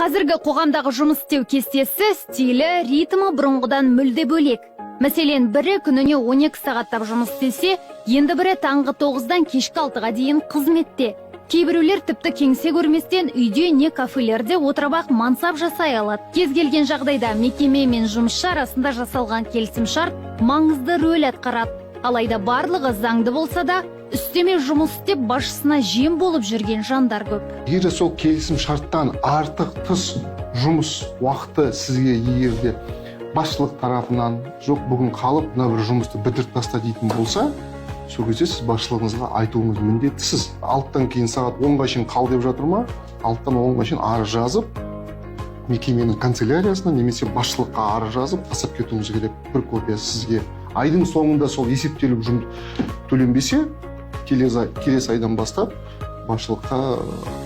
Қазіргі қоғамдағы жұмыс істеу кестесі, стилі, ритмі бұрынғыдан мүлде бөлек. Мәселен, бірі күніне 12 сағаттап жұмыс істесе, енді бірі таңғы 9-дан кешкі 6-ға дейін қызметте. Кейбіреулер тіпті кеңсе көрместен үйде не кафелерде отырып-ақ мансап жасай алады. Кез келген жағдайда мекеме мен жұмысшы арасында жасалған келісімшарт маңызды рөл атқарады. Алайда барлығы заңды болса да, үстеме жұмыс істеп басшысына жем болып жүрген жандар көп. Егер сол келісім шарттан артық тыс жұмыс уақыты сізге егерде басшылық тарапынан жоқ бүгін қалып мына бір жұмысты бітіріп таста дейтін болса, сол кезде сіз басшылығыңызға айтуыңыз міндеттісіз. 6-тан кейін сағат 10-ға шейін қал деп жатыр ма? 6-тан 10-ға шейін арыз жазып, мекеменің канцеляриясына немесе басшылыққа арыз жазып тастап кетуіңіз керек. Бір копия сізге. Айдың соңында сол есептеліп төленбесе, келесі айдан бастап басшылыққа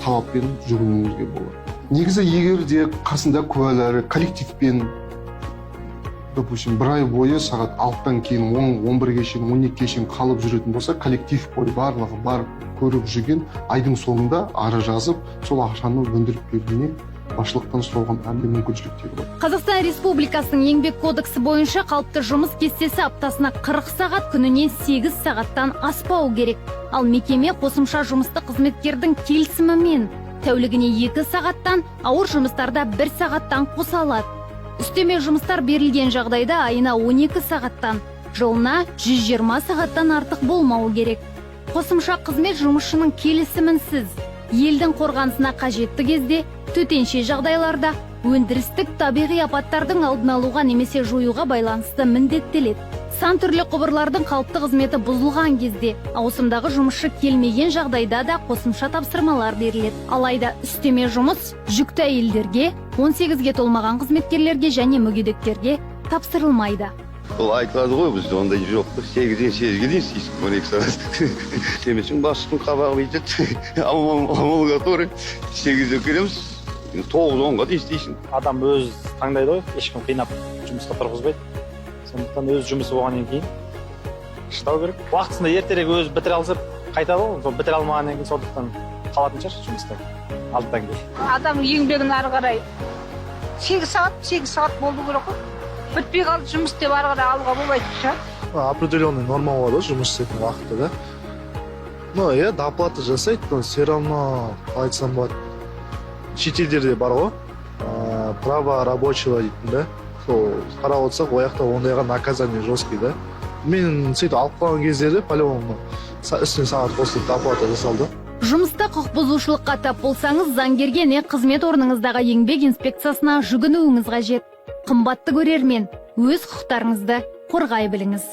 талаппен жүгінуіңізге болады. Негізі егер де қасында куәлары коллективпен допустим, бір ай бойы сағат 6-тан кейін 10-11-ге шейін, 12-ге шейін қалып жүретін болса, коллектив бойы барлығы барып көріп жүрген айдың соңында арыз жазып, сол ақшаны өндіріп беруіне басшылықтан сұрауға әбден мүмкіншіліктері бар. Қазақстан Республикасының еңбек кодексі бойынша қалыпты жұмыс кестесі аптасына 40 сағат, күніне 8 сағаттан аспауы керек. Ал мекеме қосымша жұмысты қызметкердің келісімімен тәулігіне 2 сағаттан, ауыр жұмыстарда 1 сағаттан қоса алады. Үстеме жұмыстар берілген жағдайда айына 12 сағаттан, жылына 120 сағаттан артық болмауы керек. Қосымша қызмет жұмысшының келісімінсіз елдің қорғанысына қажетті кезде, төтенше жағдайларда, өндірістік табиғи апаттардың алдын алуға немесе жоюға байланысты міндеттеледі. Сан түрлі құбырлардың қалыпты қызметі бұзылған кезде, ауысымдағы жұмысшы келмеген жағдайда да қосымша тапсырмалар беріледі. Алайда үстеме жұмыс жүкті әйелдерге, 18-ге толмаған қызметкерлерге және мүгедектерге тапсырылмайды. Ол айтылады ғой, бізде ондай жоқ. 8-ден 8-ге дейін істейсің, 12 сағат. Демесең басшының қабағы бүйтеді. Амал который 8-де келеміз, 9-10-ға дейін істейсің. Адам өз таңдайды ғой, ешкім қинап жұмысқа тұрғызбайды. Сондықтан өз жұмысы болғаннан кейін шыдау керек. Уақытысында ертерек өзі бітіре алса қайтады ғой, сол бітіре алмағаннан кейін сондықтан қалатын шығар жұмыстан 6-дан кейін. Адам еңбегін ары қарай 8 сағат болу керек қой. Бітпей қалды жұмыс деп ары қарай алуға болмайтын шығар. Определенный норма болады жұмыс істейтін уақыты да. Ну, доплата жасайды, но все равно қалай айтсам болады. Шетелдерде бар ғой, право рабочего дейтін да. Сол қарап отырсақ, ояқта ондайға наказание жесткий да. Мен сөйтіп алып қалған кездерде по-любому үстіне сағат қосылып доплата жасалды. Жұмыста құқық бұзушылыққа тап болсаңыз, заңгерге не қызмет орныңыздағы еңбек инспекциясына жүгінуіңіз қажет. Қымбатты көрермен, өз құқықтарыңызды қорғай біліңіз.